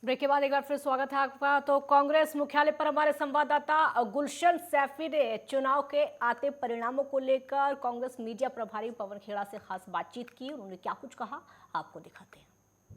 Break के बाद एक बार फिर स्वागत है आपका। तो कांग्रेस मुख्यालय पर हमारे संवाददाता गुलशन सैफी ने चुनाव के आते परिणामों को लेकर कांग्रेस मीडिया प्रभारी पवन खेड़ा से खास बातचीत की। उन्होंने क्या कुछ कहा आपको दिखाते हैं।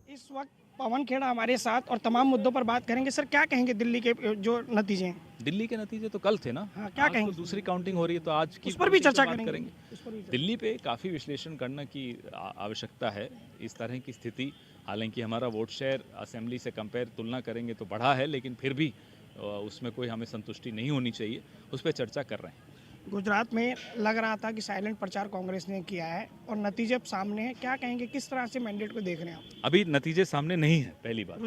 इस वक्त पवन खेड़ा हमारे साथ और तमाम मुद्दों पर बात करेंगे। सर, क्या कहेंगे दिल्ली के जो नतीजे हैं? दिल्ली के नतीजे तो कल थे ना। हाँ, क्या आज कहेंगे? तो दूसरी काउंटिंग हो रही है, तो आज की उस पर भी चर्चा बात करेंगे। दिल्ली पे काफ़ी विश्लेषण करने की आवश्यकता है। इस तरह की स्थिति, हालांकि हमारा वोट शेयर असेंबली से कंपेयर तुलना करेंगे तो बढ़ा है, लेकिन फिर भी उसमें कोई हमें संतुष्टि नहीं होनी चाहिए। उस पर चर्चा कर रहे हैं। गुजरात में लग रहा था कि साइलेंट प्रचार कांग्रेस ने किया है और नतीजे अब सामने हैं। क्या कहेंगे, किस तरह से मैंडेट को देख रहे हैं आप? अभी नतीजे सामने नहीं है। पहली बार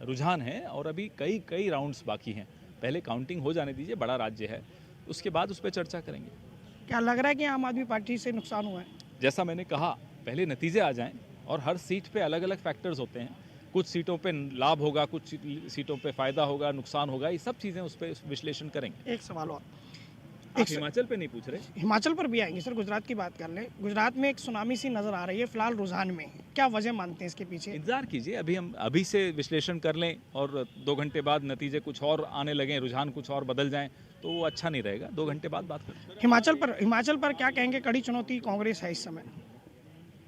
रुझान है और अभी कई राउंड्स बाकी हैं। पहले काउंटिंग हो जाने दीजिए, बड़ा राज्य है, उसके बाद उस पर चर्चा करेंगे। क्या लग रहा है कि आम आदमी पार्टी से नुकसान हुआ है? जैसा मैंने कहा, पहले नतीजे आ जाएं और हर सीट पे अलग अलग फैक्टर्स होते हैं। कुछ सीटों पे लाभ होगा, कुछ सीटों पे फायदा होगा, नुकसान होगा, ये सब चीज़ें उस पर विश्लेषण करेंगे। एक सवाल और, हिमाचल पे नहीं पूछ रहे? हिमाचल पर भी आएंगे। सर, गुजरात की बात कर लें। गुजरात में एक सुनामी सी नजर आ रही है फिलहाल रुझान में। क्या वजह मानते हैं इसके पीछे? इंतजार कीजिए, हम अभी से विश्लेषण कर लें और 2 घंटे बाद नतीजे कुछ और आने लगें, रुझान कुछ और बदल जाएं, तो वो अच्छा नहीं रहेगा। 2 घंटे बाद बात करें। हिमाचल पर क्या कहेंगे? कड़ी चुनौती कांग्रेस है इस समय।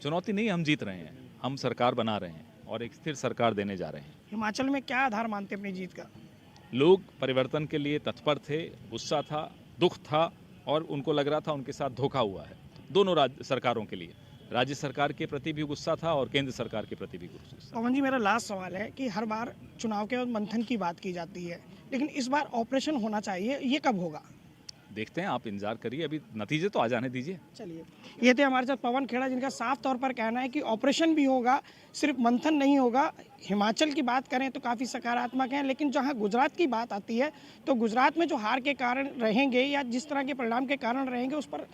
चुनौती नहीं, हम जीत रहे हैं, हम सरकार बना रहे हैं और एक स्थिर सरकार देने जा रहे हैं। हिमाचल में क्या आधार मानते हैं अपनी जीत का? लोग परिवर्तन के लिए तत्पर थे, गुस्सा था, दुख था और उनको लग रहा था उनके साथ धोखा हुआ है। दोनों राज्य सरकारों के लिए, राज्य सरकार के प्रति भी गुस्सा था और केंद्र सरकार के प्रति भी गुस्सा। पवन जी, मेरा लास्ट सवाल है कि हर बार चुनाव के बाद मंथन की बात की जाती है, लेकिन इस बार ऑपरेशन होना चाहिए, ये कब होगा? देखते हैं, आप इंतजार करिए, अभी नतीजे तो आ जाने दीजिए। चलिए, ये थे हमारे साथ पवन खेड़ा, जिनका साफ तौर पर कहना है कि ऑपरेशन भी होगा, सिर्फ मंथन नहीं होगा। हिमाचल की बात करें तो काफ़ी सकारात्मक है, लेकिन जहां गुजरात की बात आती है तो गुजरात में जो हार के कारण रहेंगे या जिस तरह के परिणाम के कारण रहेंगे, उस पर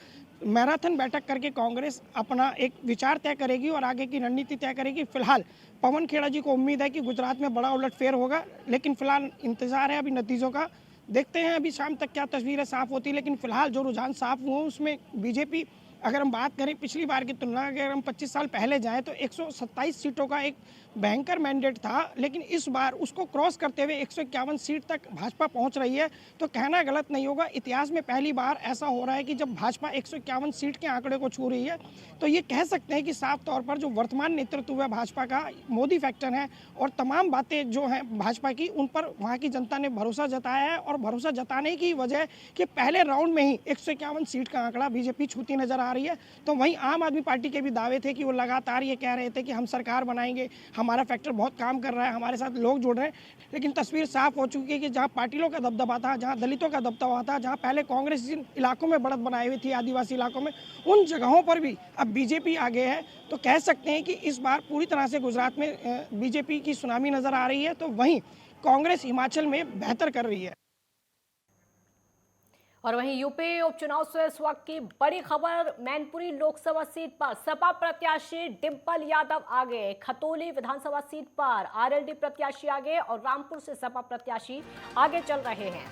मैराथन बैठक करके कांग्रेस अपना एक विचार तय करेगी और आगे की रणनीति तय करेगी। फिलहाल पवन खेड़ा जी को उम्मीद है कि गुजरात में बड़ा उलटफेर होगा, लेकिन फिलहाल इंतजार है अभी नतीजों का। देखते हैं अभी शाम तक क्या तस्वीरें साफ होती है, लेकिन फिलहाल जो रुझान साफ हुए उसमें बीजेपी, अगर हम बात करें पिछली बार की तुलना, अगर हम 25 साल पहले जाएं तो 127 सीटों का एक भयंकर मैंडेट था, लेकिन इस बार उसको क्रॉस करते हुए 151 सीट तक भाजपा पहुंच रही है। तो कहना गलत नहीं होगा, इतिहास में पहली बार ऐसा हो रहा है कि जब भाजपा 151 सीट के आंकड़े को छू रही है। तो ये कह सकते हैं कि साफ तौर पर जो वर्तमान नेतृत्व है भाजपा का, मोदी फैक्टर है और तमाम बातें जो हैं भाजपा की, उन पर वहाँ की जनता ने भरोसा जताया है। और भरोसा जताने की वजह कि पहले राउंड में ही 151 सीट का आंकड़ा बीजेपी छूती नजर आ रही है। तो वहीं आम आदमी पार्टी के भी दावे थे कि वो लगातार ये कह रहे थे कि हम सरकार बनाएंगे, हमारा फैक्टर बहुत काम कर रहा है, हमारे साथ लोग जुड़ रहे हैं। लेकिन तस्वीर साफ हो चुकी है कि जहां पाटिलों का दबदबा था, जहां दलितों का दबदबा था, जहां पहले कांग्रेस जिन इलाकों में बढ़त बनाई हुई थी, आदिवासी इलाकों में, उन जगहों पर भी अब बीजेपी आगे है। तो कह सकते हैं कि इस बार पूरी तरह से गुजरात में बीजेपी की सुनामी नजर आ रही है। तो वहीं कांग्रेस हिमाचल में बेहतर कर रही है। और वहीं यूपी उपचुनाव से इस वक्त की बड़ी खबर, मैनपुरी लोकसभा सीट पर सपा प्रत्याशी डिंपल यादव आगे, खतौली विधानसभा सीट पर आरएलडी प्रत्याशी आगे और रामपुर से सपा प्रत्याशी आगे चल रहे हैं।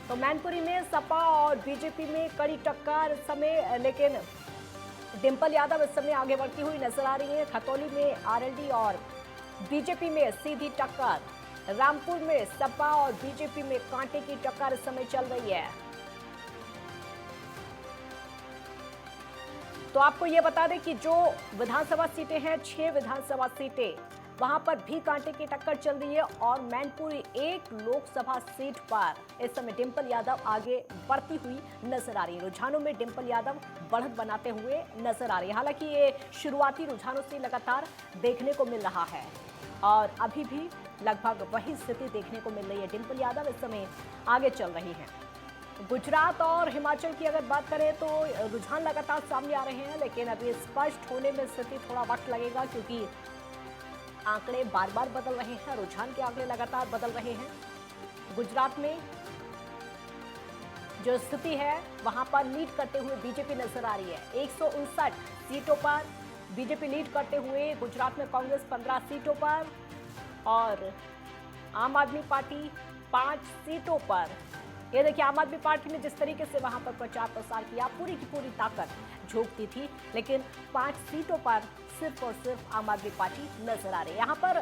तो मैनपुरी में सपा और बीजेपी में कड़ी टक्कर इस समय, लेकिन डिंपल यादव इस समय आगे बढ़ती हुई नजर आ रही है। खतौली में आरएलडी और बीजेपी में सीधी टक्कर, रामपुर में सपा और बीजेपी में कांटे की टक्कर इस समय चल रही है। तो आपको यह बता दें कि जो विधानसभा सीटें हैं, 6 विधानसभा सीटें, वहां पर भी कांटे की टक्कर चल रही है और मैनपुरी 1 लोकसभा सीट पर इस समय डिंपल यादव आगे बढ़ती हुई नजर आ रही है। रुझानों में डिंपल यादव बढ़त बनाते हुए नजर आ रही है। हालांकि ये शुरुआती रुझानों से लगातार देखने को मिल रहा है और अभी भी लगभग वही स्थिति देखने को मिल रही है। डिंपल यादव इस समय आगे चल रही हैं। गुजरात और हिमाचल की अगर बात करें तो रुझान लगातार सामने आ रहे हैं, लेकिन अभी स्पष्ट होने में स्थिति थोड़ा वक्त लगेगा, क्योंकि आंकड़े बार बार बदल रहे हैं, रुझान के आंकड़े लगातार बदल रहे हैं। गुजरात में जो स्थिति है वहां पर लीड करते हुए बीजेपी नजर आ रही है। 159 सीटों पर बीजेपी लीड करते हुए, गुजरात में कांग्रेस 15 सीटों पर और आम आदमी पार्टी 5 सीटों पर ये देखिए आम आदमी पार्टी ने जिस तरीके से वहां पर प्रचार प्रसार किया, पूरी की पूरी ताकत झोंकती थी, लेकिन 5 सीटों पर सिर्फ और सिर्फ आम आदमी पार्टी नजर आ रही है। यहाँ पर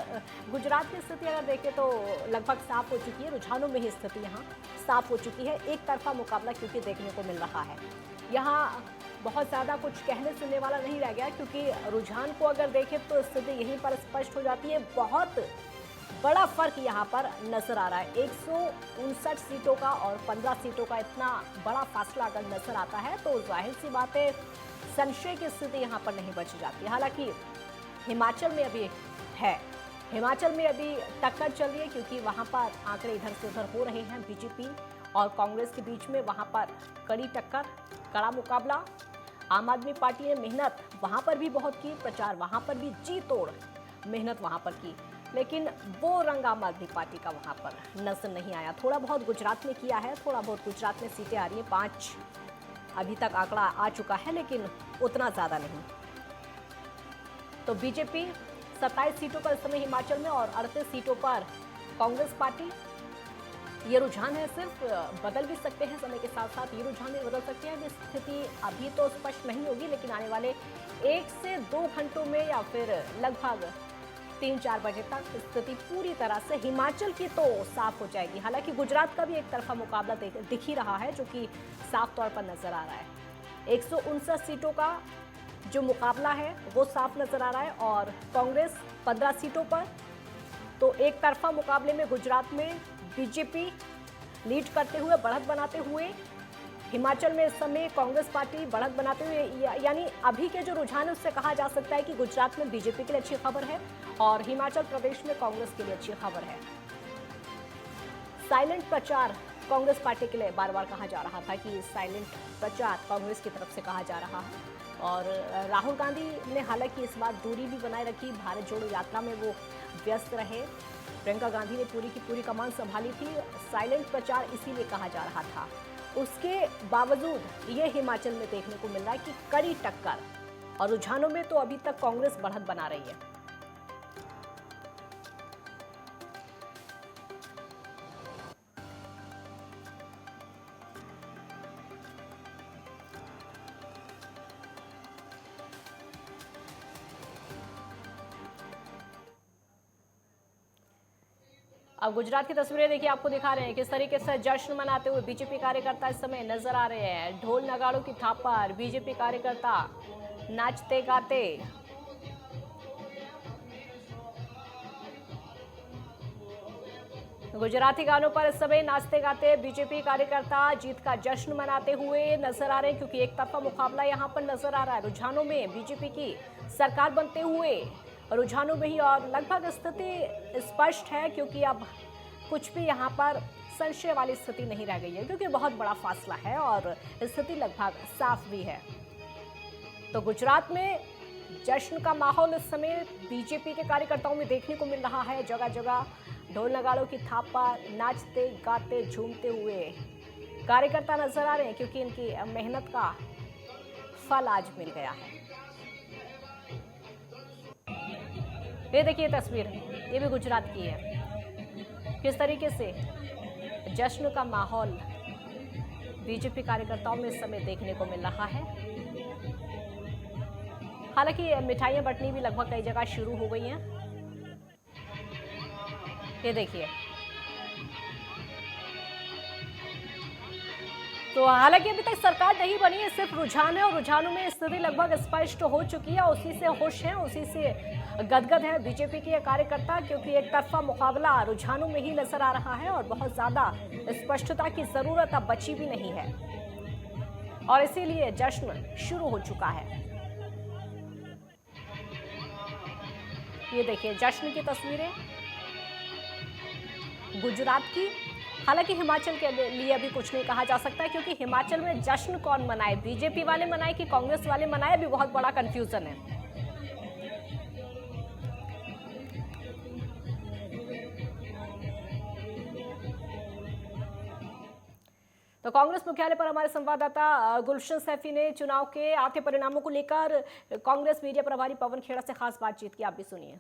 गुजरात की स्थिति अगर देखें तो लगभग साफ हो चुकी है, रुझानों में ही स्थिति यहाँ साफ हो चुकी है। एक तरफा मुकाबला क्योंकि देखने को मिल रहा है, यहाँ बहुत ज़्यादा कुछ कहने सुनने वाला नहीं रह गया, क्योंकि रुझान को अगर देखें तो स्थिति यहीं पर स्पष्ट हो जाती है। बहुत बड़ा फर्क यहाँ पर नजर आ रहा है, 159 सीटों का और 15 सीटों का इतना बड़ा फासला अगर नजर आता है तो जाहिर सी बात है संशय की स्थिति यहाँ पर नहीं बच जाती। हालांकि हिमाचल में अभी है, हिमाचल में अभी टक्कर चल रही है, क्योंकि वहाँ पर आंकड़े इधर से उधर हो रहे हैं। बीजेपी और कांग्रेस के बीच में वहाँ पर कड़ी टक्कर, कड़ा मुकाबला। आम आदमी पार्टी ने मेहनत वहाँ पर भी बहुत की, प्रचार वहाँ पर भी जी तोड़ मेहनत वहाँ पर की, लेकिन वो रंग आम आदमी पार्टी का वहाँ पर नजर नहीं आया। थोड़ा बहुत गुजरात में किया है, थोड़ा बहुत गुजरात में सीटें आ रही हैं, 5 अभी तक आंकड़ा आ चुका है, लेकिन उतना ज़्यादा नहीं। तो बीजेपी 27 सीटों पर इस समय हिमाचल में और 38 सीटों पर कांग्रेस पार्टी। ये रुझान है, सिर्फ बदल भी सकते हैं समय के साथ साथ, ये रुझान भी बदल सकते हैं। स्थिति अभी तो स्पष्ट नहीं होगी, लेकिन आने वाले 1 से 2 घंटों में या फिर लगभग 3-4 बजे तक स्थिति पूरी तरह से हिमाचल की तो साफ हो जाएगी। हालांकि गुजरात का भी एक तरफा मुकाबला दिख ही रहा है, जो कि साफ तौर पर नजर आ रहा है। 159 सीटों का जो मुकाबला है वो साफ नजर आ रहा है, और कांग्रेस 15 सीटों पर। तो एक तरफा मुकाबले में गुजरात में बीजेपी लीड करते हुए, बढ़त बनाते हुए, हिमाचल में इस समय कांग्रेस पार्टी बढ़त बनाते हुए, यानी अभी के जो रुझान है उससे कहा जा सकता है कि गुजरात में बीजेपी के लिए अच्छी खबर है और हिमाचल प्रदेश में कांग्रेस के लिए अच्छी खबर है। साइलेंट प्रचार कांग्रेस पार्टी के लिए बार बार कहा जा रहा था कि साइलेंट प्रचार कांग्रेस की तरफ से कहा जा रहा है, और राहुल गांधी ने हालांकि इस बार दूरी भी बनाए रखी, भारत जोड़ो यात्रा में वो व्यस्त रहे। प्रियंका गांधी ने पूरी की पूरी कमान संभाली थी, साइलेंट प्रचार इसीलिए कहा जा रहा था। उसके बावजूद ये हिमाचल में देखने को मिल रहा है कि कड़ी टक्कर, और रुझानों में तो अभी तक कांग्रेस बढ़त बना रही है। अब गुजरात की तस्वीरें देखिए, आपको दिखा रहे हैं किस तरीके से जश्न मनाते हुए बीजेपी कार्यकर्ता इस समय नजर आ रहे हैं। ढोल नगाड़ों की थाप पर बीजेपी कार्यकर्ता नाचते गाते गुजराती गानों पर इस समय नाचते गाते बीजेपी कार्यकर्ता जीत का जश्न मनाते हुए नजर आ रहे हैं, क्योंकि एक तरफा मुकाबला यहां पर नजर आ रहा है। रुझानों में बीजेपी की सरकार बनते हुए रुझानों में ही, और लगभग स्थिति स्पष्ट है, क्योंकि अब कुछ भी यहाँ पर संशय वाली स्थिति नहीं रह गई है, क्योंकि बहुत बड़ा फासला है और स्थिति लगभग साफ भी है। तो गुजरात में जश्न का माहौल इस समय बीजेपी के कार्यकर्ताओं में देखने को मिल रहा है। जगह जगह ढोल नगाड़ों की थाप पर नाचते गाते झूमते हुए कार्यकर्ता नजर आ रहे हैं, क्योंकि इनकी मेहनत का फल आज मिल गया है। ये देखिए तस्वीर, ये भी गुजरात की है, किस तरीके से जश्न का माहौल बीजेपी कार्यकर्ताओं में इस समय देखने को मिल रहा है। हालांकि मिठाइयां बंटनी भी लगभग कई जगह शुरू हो गई हैं। ये देखिए, तो हालांकि अभी तक सरकार नहीं बनी है, सिर्फ रुझान है, और रुझानों में स्थिति लगभग स्पष्ट हो चुकी है। उसी से खुश हैं, उसी से गदगद है बीजेपी के कार्यकर्ता, क्योंकि एक तरफा मुकाबला रुझानों में ही नजर आ रहा है और बहुत ज्यादा स्पष्टता की जरूरत अब बची भी नहीं है, और इसीलिए जश्न शुरू हो चुका है। ये देखिए जश्न की तस्वीरें गुजरात की। हालांकि हिमाचल के लिए अभी कुछ नहीं कहा जा सकता है, क्योंकि हिमाचल में जश्न कौन मनाए, बीजेपी वाले मनाए कि कांग्रेस वाले मनाए, अभी बहुत बड़ा कंफ्यूजन है। तो कांग्रेस मुख्यालय पर हमारे संवाददाता गुलशन सैफी ने चुनाव के आते परिणामों को लेकर कांग्रेस मीडिया प्रभारी पवन खेड़ा से खास बातचीत की, आप भी सुनिए।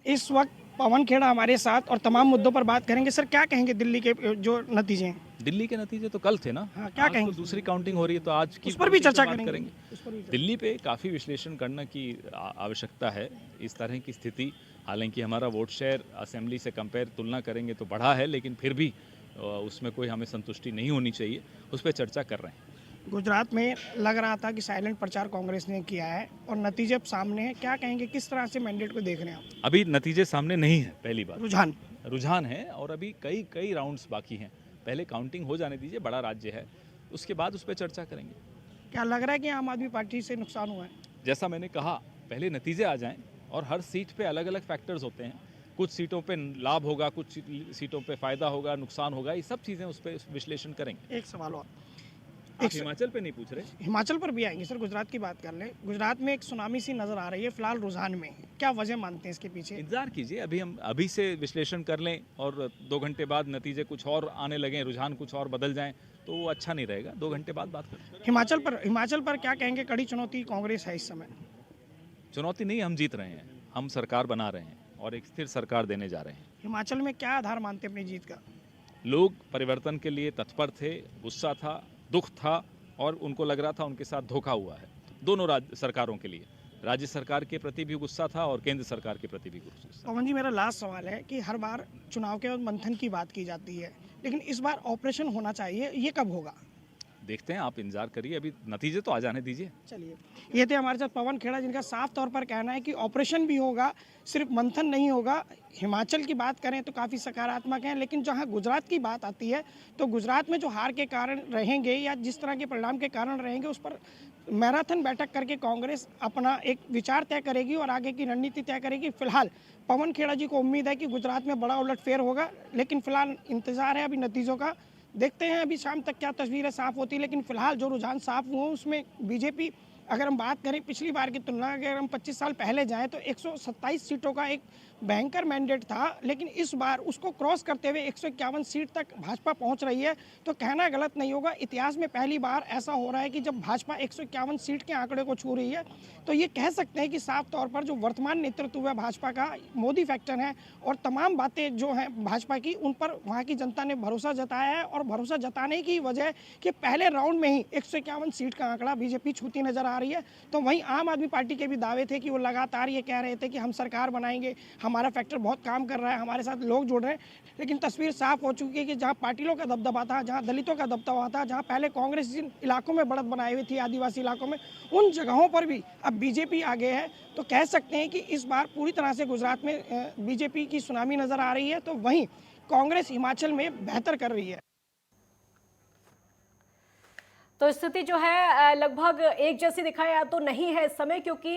इस वक्त पवन खेड़ा हमारे साथ और तमाम मुद्दों पर बात करेंगे। सर, क्या कहेंगे दिल्ली के जो नतीजे हैं? दिल्ली के नतीजे तो कल थे ना। हाँ, क्या आज कहेंगे? तो दूसरी काउंटिंग हो रही है, तो आज की उस पर भी काउंटिंग चर्चा पे बात करेंगे। उस पर भी चर्चा। दिल्ली पे काफ़ी विश्लेषण करने की आवश्यकता है। इस तरह की स्थिति, हालांकि हमारा वोट शेयर असेंबली से कंपेयर तुलना करेंगे तो बढ़ा है, लेकिन फिर भी उसमें कोई हमें संतुष्टि नहीं होनी चाहिए। उस पर चर्चा कर रहे हैं। गुजरात में लग रहा था कि साइलेंट प्रचार कांग्रेस ने किया है और नतीजे अब सामने हैं। क्या कहेंगे, किस तरह से मैंडेट को देख रहे हैं आप? अभी नतीजे सामने नहीं है, पहली बात रुझान है, और अभी कई कई राउंड्स बाकी हैं। पहले काउंटिंग हो जाने दीजिए, बड़ा राज्य है, उसके बाद उस पर चर्चा करेंगे। क्या लग रहा है कि आम आदमी पार्टी से नुकसान हुआ है? जैसा मैंने कहा, पहले नतीजे आ जाएं, और हर सीट पे अलग अलग फैक्टर्स होते हैं। कुछ सीटों पे लाभ होगा, कुछ सीटों पे फायदा होगा, नुकसान होगा, ये सब चीज़ें उस पर विश्लेषण करेंगे। एक सवाल और, आप हिमाचल पे नहीं पूछ रहे? हिमाचल पर भी आएंगे सर, गुजरात की बात कर लें। गुजरात में एक सुनामी सी नजर आ रही है फिलहाल रुझान में, क्या वजह मानते हैं इसके पीछे? इंतजार कीजिए, अभी से विश्लेषण कर लें, और 2 घंटे बाद नतीजे कुछ और आने लगें, रुझान कुछ और बदल जाएं, तो वो अच्छा नहीं रहेगा। 2 घंटे बाद बात करें। हिमाचल पर क्या कहेंगे, कड़ी चुनौती कांग्रेस है इस समय? चुनौती नहीं, हम जीत रहे हैं, हम सरकार बना रहे हैं और एक स्थिर सरकार देने जा रहे हैं। हिमाचल में क्या आधार मानते हैं अपनी जीत का? लोग परिवर्तन के लिए तत्पर थे, गुस्सा था, दुख था, और उनको लग रहा था उनके साथ धोखा हुआ है। दोनों राज्य सरकारों के लिए, राज्य सरकार के प्रति भी गुस्सा था और केंद्र सरकार के प्रति भी गुस्सा। पवन जी, मेरा लास्ट सवाल है कि हर बार चुनाव के बाद मंथन की बात की जाती है, लेकिन इस बार ऑपरेशन होना चाहिए, ये कब होगा? देखते हैं, आप इंतजार करिए, अभी नतीजे तो आ जाने दीजिए। चलिए, ये थे हमारे साथ पवन खेड़ा, जिनका साफ तौर पर कहना है कि ऑपरेशन भी होगा, सिर्फ मंथन नहीं होगा। हिमाचल की बात करें तो काफ़ी सकारात्मक है, लेकिन जहां गुजरात की बात आती है तो गुजरात में जो हार के कारण रहेंगे या जिस तरह के परिणाम के कारण रहेंगे, उस पर मैराथन बैठक करके कांग्रेस अपना एक विचार तय करेगी और आगे की रणनीति तय करेगी। फिलहाल पवन खेड़ा जी को उम्मीद है कि गुजरात में बड़ा उलटफेर होगा, लेकिन फिलहाल इंतजार है अभी नतीजों का। देखते हैं अभी शाम तक क्या तस्वीरें साफ होती है, लेकिन फिलहाल जो रुझान साफ हुए उसमें बीजेपी, अगर हम बात करें पिछली बार की तुलना, अगर हम 25 साल पहले जाएं तो 127 सीटों का एक भयंकर मैंडेट था, लेकिन इस बार उसको क्रॉस करते हुए 151 सीट तक भाजपा पहुंच रही है। तो कहना गलत नहीं होगा, इतिहास में पहली बार ऐसा हो रहा है कि जब भाजपा 151 सीट के आंकड़े को छू रही है। तो ये कह सकते हैं कि साफ तौर पर जो वर्तमान नेतृत्व है भाजपा का, मोदी फैक्टर है, और तमाम बातें जो हैं भाजपा की, उन पर वहाँ की जनता ने भरोसा जताया है। और भरोसा जताने की वजह कि पहले राउंड में ही 151 सीट का आंकड़ा बीजेपी छूती नजर आ रही है। तो वहीं आम आदमी पार्टी के भी दावे थे कि वो लगातार ये कह रहे थे कि हम सरकार बनाएंगे, हमारा फैक्टर बहुत काम कर रहा है, हमारे साथ लोग जुड़ रहे हैं। लेकिन तस्वीर साफ हो चुकी है कि जहां पाटिलों का दबदबा था, जहां दलितों का दबदबा था, जहां पहले कांग्रेस जिन इलाकों में बढ़त बनाई हुई थी, आदिवासी इलाकों में, उन जगहों पर भी अब बीजेपी आगे है। तो कह सकते हैं कि इस बार पूरी तरह से गुजरात में बीजेपी की सुनामी नजर आ रही है। तो वहीं कांग्रेस हिमाचल में बेहतर कर रही है। तो स्थिति जो है लगभग एक जैसी दिखाया तो नहीं है इस समय, क्योंकि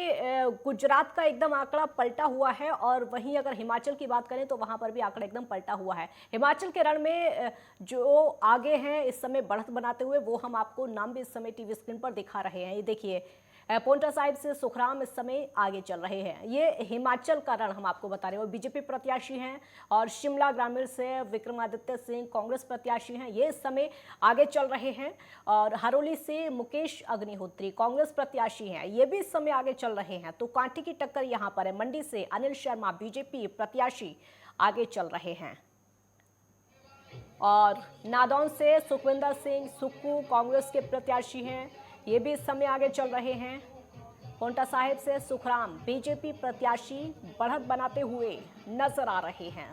गुजरात का एकदम आंकड़ा पलटा हुआ है, और वहीं अगर हिमाचल की बात करें तो वहां पर भी आंकड़ा एकदम पलटा हुआ है। हिमाचल के रण में जो आगे हैं इस समय बढ़त बनाते हुए, वो हम आपको नाम भी इस समय टीवी स्क्रीन पर दिखा रहे हैं। ये देखिए, पोंटा साहिब से सुखराम इस समय आगे चल रहे हैं। ये हिमाचल का रण हम आपको बता रहे हैं। और बीजेपी प्रत्याशी हैं, और शिमला ग्रामीण से विक्रमादित्य सिंह कांग्रेस प्रत्याशी हैं, ये इस समय आगे चल रहे हैं। और हरोली से मुकेश अग्निहोत्री कांग्रेस प्रत्याशी हैं, ये भी इस समय आगे चल रहे हैं। तो कांटे की टक्कर यहाँ पर है। मंडी से अनिल शर्मा बीजेपी प्रत्याशी आगे चल रहे हैं, और नादौन से सुखविंदर सिंह सुक्कू कांग्रेस के प्रत्याशी हैं, ये भी इस समय आगे चल रहे हैं। पोंटा साहिब से सुखराम बीजेपी प्रत्याशी बढ़त बनाते हुए नजर आ रहे हैं।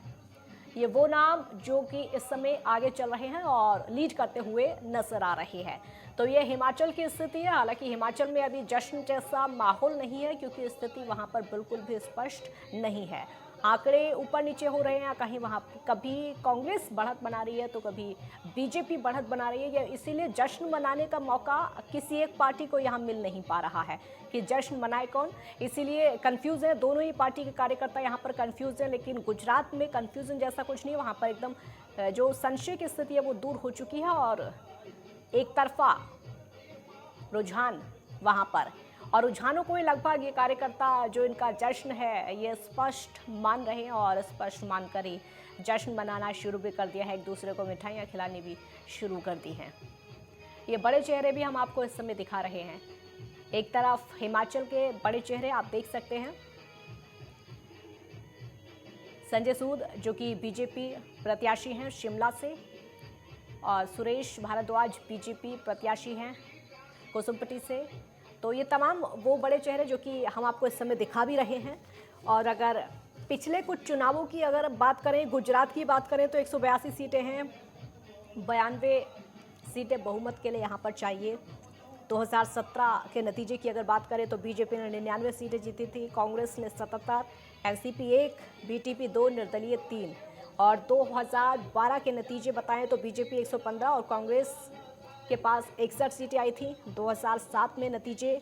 ये वो नाम जो कि इस समय आगे चल रहे हैं और लीड करते हुए नजर आ रहे हैं। तो ये हिमाचल की स्थिति है। हालांकि हिमाचल में अभी जश्न जैसा माहौल नहीं है, क्योंकि स्थिति वहां पर बिल्कुल भी स्पष्ट नहीं है। आंकड़े ऊपर नीचे हो रहे हैं, कहीं वहाँ कभी कांग्रेस बढ़त बना रही है तो कभी बीजेपी बढ़त बना रही है। इसीलिए जश्न मनाने का मौका किसी एक पार्टी को यहाँ मिल नहीं पा रहा है कि जश्न मनाए कौन। इसीलिए कंफ्यूज है, दोनों ही पार्टी के कार्यकर्ता यहाँ पर कंफ्यूज हैं। लेकिन गुजरात में कंफ्यूजन जैसा कुछ नहीं, वहाँ पर एकदम जो संशय की स्थिति है वो दूर हो चुकी है, और एक तरफा रुझान वहाँ पर, और रुझानों को ही लगभग ये कार्यकर्ता जो इनका जश्न है ये स्पष्ट मान रहे हैं, और स्पष्ट मानकर ही जश्न मनाना शुरू भी कर दिया है। एक दूसरे को मिठाइयाँ खिलानी भी शुरू कर दी हैं। ये बड़े चेहरे भी हम आपको इस समय दिखा रहे हैं। एक तरफ हिमाचल के बड़े चेहरे आप देख सकते हैं, संजय सूद जो कि बीजेपी प्रत्याशी हैं शिमला से, और सुरेश भारद्वाज बीजेपी प्रत्याशी हैं कुसुम्पटी से। तो ये तमाम वो बड़े चेहरे जो कि हम आपको इस समय दिखा भी रहे हैं। और अगर पिछले कुछ चुनावों की अगर बात करें, गुजरात की बात करें, तो 182 सीटें हैं, 92 सीटें बहुमत के लिए यहाँ पर चाहिए। 2017 के नतीजे की अगर बात करें तो बीजेपी ने 99 सीटें जीती थी, कांग्रेस ने 77, एनसीपी 1, बीटीपी 2, निर्दलीय 3। और 2012 के नतीजे बताएं तो बीजेपी 115 और कांग्रेस के पास 61 सीटें आई थी। 2007 में नतीजे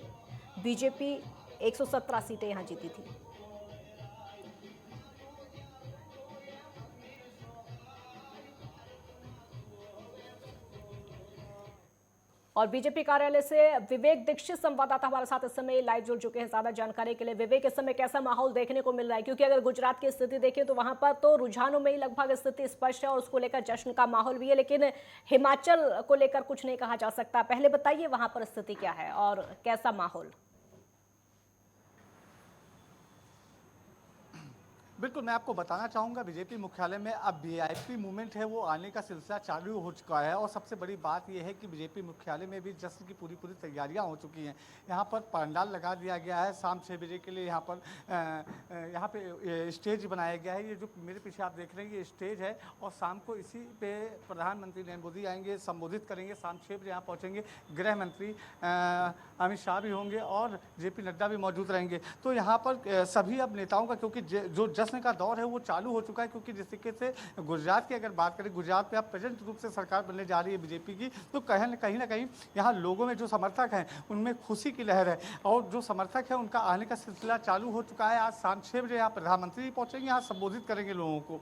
बीजेपी 117 सीटें यहाँ जीती थी। और बीजेपी कार्यालय से विवेक दीक्षित संवाददाता हमारे साथ इस समय लाइव जुड़ चुके हैं ज्यादा जानकारी के लिए। विवेक, इस समय कैसा माहौल देखने को मिल रहा है? क्योंकि अगर गुजरात की स्थिति देखें तो वहां पर तो रुझानों में ही लगभग स्थिति स्पष्ट है और उसको लेकर जश्न का माहौल भी है, लेकिन हिमाचल को लेकर कुछ नहीं कहा जा सकता। पहले बताइए वहां पर स्थिति क्या है और कैसा माहौल? बिल्कुल, मैं आपको बताना चाहूँगा बीजेपी मुख्यालय में अब वीआईपी मूवमेंट है वो आने का सिलसिला चालू हो चुका है। और सबसे बड़ी बात यह है कि बीजेपी मुख्यालय में भी जश्न की पूरी तैयारियां हो चुकी हैं। यहाँ पर पंडाल लगा दिया गया है शाम 6 बजे के लिए। यहाँ पे स्टेज बनाया गया है। ये जो मेरे पीछे आप देख रहे हैं ये स्टेज है और शाम को इसी पे प्रधानमंत्री नरेंद्र मोदी आएंगे, संबोधित करेंगे। शाम 6 बजे यहाँ पहुँचेंगे। गृह मंत्री अमित शाह भी होंगे और जेपी नड्डा भी मौजूद रहेंगे। तो यहाँ पर सभी अब नेताओं का, क्योंकि जो जश्न का दौर है वो चालू हो चुका है। क्योंकि जिस तरीके से गुजरात की अगर बात करें, गुजरात में अब प्रेजेंट रूप से सरकार बनने जा रही है बीजेपी की, तो कहीं ना कहीं यहाँ लोगों में जो समर्थक हैं उनमें खुशी की लहर है और जो समर्थक है उनका आने का सिलसिला चालू हो चुका है। आज शाम 6 बजे यहाँ प्रधानमंत्री पहुंचेंगे, यहाँ संबोधित करेंगे लोगों को।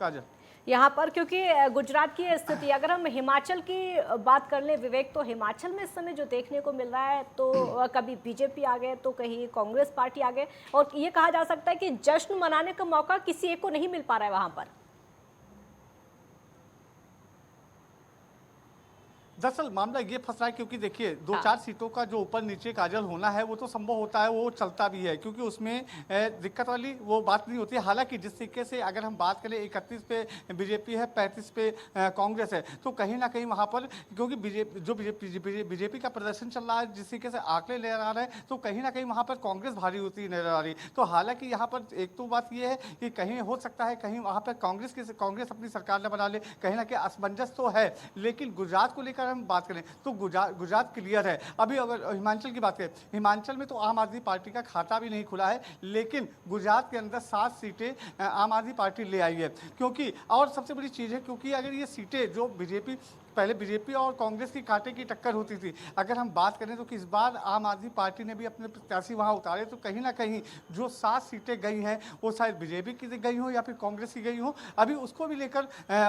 काजल, यहाँ पर क्योंकि गुजरात की स्थिति, अगर हम हिमाचल की बात कर लें विवेक, तो हिमाचल में इस समय जो देखने को मिल रहा है तो कभी बीजेपी आ गए तो कहीं कांग्रेस पार्टी आ गए और ये कहा जा सकता है कि जश्न मनाने का मौका किसी एक को नहीं मिल पा रहा है वहां पर। दरअसल मामला ये फंस रहा है क्योंकि देखिए 2-4 सीटों का जो ऊपर नीचे काजल होना है वो तो संभव होता है, वो चलता भी है, क्योंकि उसमें दिक्कत वाली वो बात नहीं होती है। हालांकि जिस तरीके से अगर हम बात करें 31 पे बीजेपी है, 35 पे कांग्रेस है, तो कहीं ना कहीं वहाँ पर क्योंकि बीजेपी का प्रदर्शन चल रहा है, जिस तरीके से आंकड़े ले आ रहे हैं, तो कहीं ना कहीं वहाँ पर कांग्रेस भारी होती नजर आ रही। तो हालांकि यहाँ पर एक तो बात ये है कि कहीं हो सकता है कहीं वहाँ पर कांग्रेस अपनी सरकार न बना ले, कहीं ना कहीं असमंजस तो है। लेकिन गुजरात को लेकर हम बात करें तो गुजरात क्लियर है। अभी अगर हिमाचल की बात करें, हिमाचल में तो आम आदमी पार्टी का खाता भी नहीं खुला है, लेकिन गुजरात के अंदर 7 सीटें आम आदमी पार्टी ले आई है। क्योंकि और सबसे बड़ी चीज़ है, क्योंकि अगर ये सीटें जो पहले बीजेपी और कांग्रेस की कांटे की टक्कर होती थी, अगर हम बात करें तो इस बार आम आदमी पार्टी ने भी अपने प्रत्याशी वहां उतारे, तो कहीं ना कहीं जो 7 सीटें गई हैं वो शायद बीजेपी की गई हो या फिर कांग्रेस की गई हो, अभी उसको भी लेकर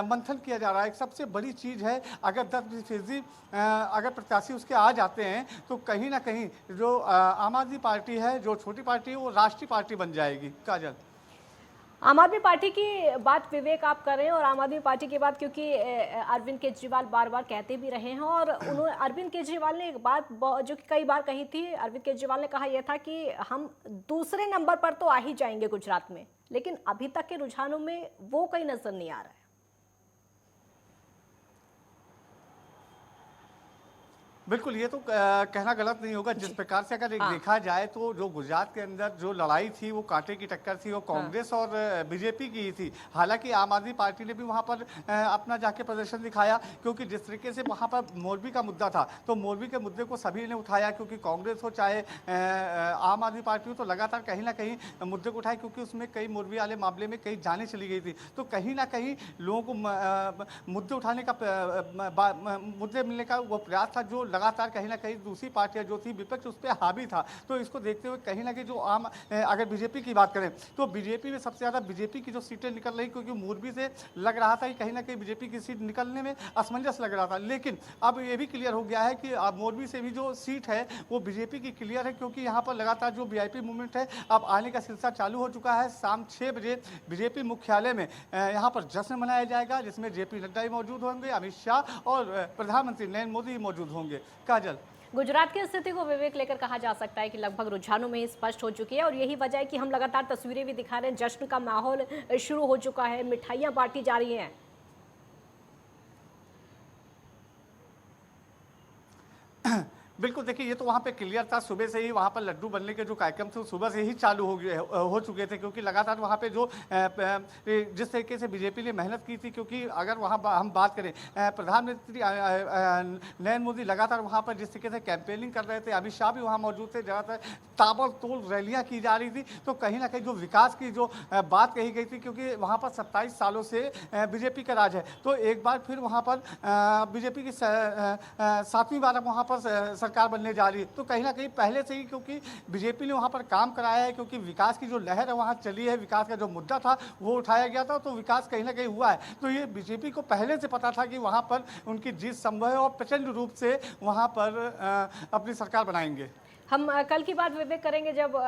मंथन किया जा रहा है। एक सबसे बड़ी चीज़ है, अगर 10% अगर प्रत्याशी उसके आ जाते हैं तो कहीं ना कहीं जो आम आदमी पार्टी है, जो छोटी पार्टी है, वो राष्ट्रीय पार्टी बन जाएगी। काजल, आम आदमी पार्टी की बात विवेक आप कर रहे हैं और आम आदमी पार्टी की बात क्योंकि अरविंद केजरीवाल बार बार कहते भी रहे हैं और उन्होंने अरविंद केजरीवाल ने एक बात जो कि कई बार कही थी, अरविंद केजरीवाल ने कहा यह था कि हम दूसरे नंबर पर तो आ ही जाएंगे गुजरात में, लेकिन अभी तक के रुझानों में वो कहीं नजर नहीं आ रहा है। बिल्कुल, ये तो कहना गलत नहीं होगा। जिस प्रकार से अगर देखा जाए तो जो गुजरात के अंदर जो लड़ाई थी वो कांटे की टक्कर थी, वो कांग्रेस और बीजेपी की ही थी। हालांकि आम आदमी पार्टी ने भी वहां पर अपना जाके प्रदर्शन दिखाया, क्योंकि जिस तरीके से वहां पर मोरबी का मुद्दा था, तो मोरबी के मुद्दे को सभी ने उठाया, क्योंकि कांग्रेस हो चाहे आम आदमी पार्टी हो, तो लगातार कहीं ना कहीं मुद्दे को उठाए, क्योंकि उसमें कई मोरबी वाले मामले में कई जानें चली गई थी। तो कहीं ना कहीं लोगों को मुद्दे उठाने का मुद्दे मिलने का वो प्रयास था, जो लगातार कहीं ना कहीं दूसरी पार्टियां जो थी, विपक्ष उस पर हावी था। तो इसको देखते हुए कहीं ना कहीं जो अगर बीजेपी की बात करें तो बीजेपी में सबसे ज़्यादा बीजेपी की जो सीटें निकल रही, क्योंकि मोरबी से लग रहा था कि कहीं ना कहीं बीजेपी की सीट निकलने में असमंजस लग रहा था, लेकिन अब ये भी क्लियर हो गया है कि अब मोरबी से भी जो सीट है वो बीजेपी की क्लियर है, क्योंकि यहाँ पर लगातार जो वीआईपी मूवमेंट है अब आने का सिलसिला चालू हो चुका है। शाम 6 बजे बीजेपी मुख्यालय में यहाँ पर जश्न मनाया जाएगा, जिसमें जेपी नड्डा भी मौजूद होंगे, अमित शाह और प्रधानमंत्री नरेंद्र मोदी मौजूद होंगे। काजल, गुजरात की स्थिति को विवेक लेकर कहा जा सकता है कि लगभग रुझानों में ही स्पष्ट हो चुकी है और यही वजह है कि हम लगातार तस्वीरें भी दिखा रहे हैं, जश्न का माहौल शुरू हो चुका है, मिठाइयां बांटी जा रही हैं। बिल्कुल, देखिए ये तो वहाँ पे क्लियर था, सुबह से ही वहाँ पर लड्डू बनने के जो कार्यक्रम थे वो सुबह से ही चालू हो चुके थे, क्योंकि लगातार वहाँ पे जो जिस तरीके से बीजेपी ने मेहनत की थी, क्योंकि अगर वहाँ हम बात करें प्रधानमंत्री नरेंद्र मोदी लगातार वहाँ पर जिस तरीके से कैंपेनिंग कर रहे थे, अमित शाह भी वहाँ मौजूद थे, ज़्यादातर ताबड़तोड़ रैलियाँ की जा रही थी, तो कहीं ना कहीं जो विकास की जो बात कही गई थी, क्योंकि वहाँ पर 27 सालों से बीजेपी का राज है, तो एक बार फिर वहाँ पर बीजेपी की 7वीं बार वहाँ पर सरकार बनने जा रही है, तो कहीं ना कहीं पहले से ही क्योंकि बीजेपी ने वहाँ पर काम कराया है, क्योंकि विकास की जो लहर है वहाँ चली है, विकास का जो मुद्दा था वो उठाया गया था, तो विकास कहीं ना कहीं हुआ है, तो ये बीजेपी को पहले से पता था कि वहाँ पर उनकी जीत संभव है और प्रचंड रूप से वहाँ पर अपनी सरकार बनाएंगे। हम कल की बात विवेक करेंगे, जब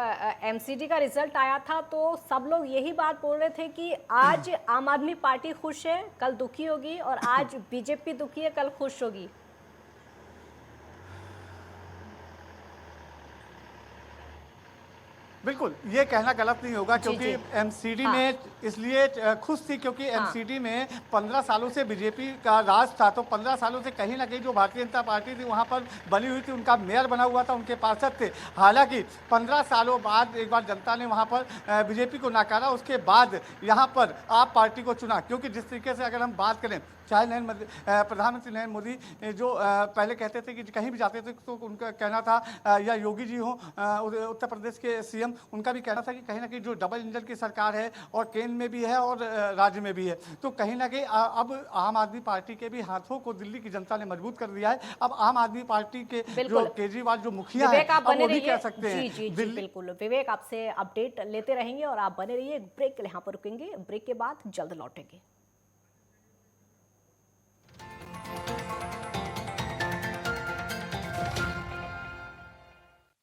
एमसीडी का रिजल्ट आया था तो सब लोग यही बात बोल रहे थे कि आज आम आदमी पार्टी खुश है, कल दुखी होगी, और आज बीजेपी दुखी है, कल खुश होगी। बिल्कुल, ये कहना गलत नहीं होगा, क्योंकि एमसीडी में इसलिए खुश थी क्योंकि एमसीडी में 15 सालों से बीजेपी का राज था, तो 15 सालों से कहीं ना कहीं जो भारतीय जनता पार्टी थी वहाँ पर बनी हुई थी, उनका मेयर बना हुआ था, उनके पार्षद थे। हालांकि 15 सालों बाद एक बार जनता ने वहाँ पर बीजेपी को नकारा, उसके बाद यहाँ पर आप पार्टी को चुना, क्योंकि जिस तरीके से अगर हम बात करें, चाहे प्रधानमंत्री नरेंद्र मोदी जो पहले कहते थे कि कहीं भी जाते थे तो उनका कहना था, या योगी जी हो उत्तर प्रदेश के सीएम, उनका भी कहना था कि कहीं ना कहीं जो डबल इंजन की सरकार है और केंद्र में भी है और राज्य में भी है, तो कहीं ना कहीं अब आम आदमी पार्टी के भी हाथों को दिल्ली की जनता ने मजबूत कर दिया है। अब आम आदमी पार्टी के जो केजरीवाल जो मुखिया है, अब वो भी कह सकते हैं। जी बिल्कुल विवेक, आपसे अपडेट लेते रहेंगे और आप बने रहिए। ब्रेक के लिए यहाँ पर रुकेंगे, ब्रेक के बाद जल्द लौटेंगे।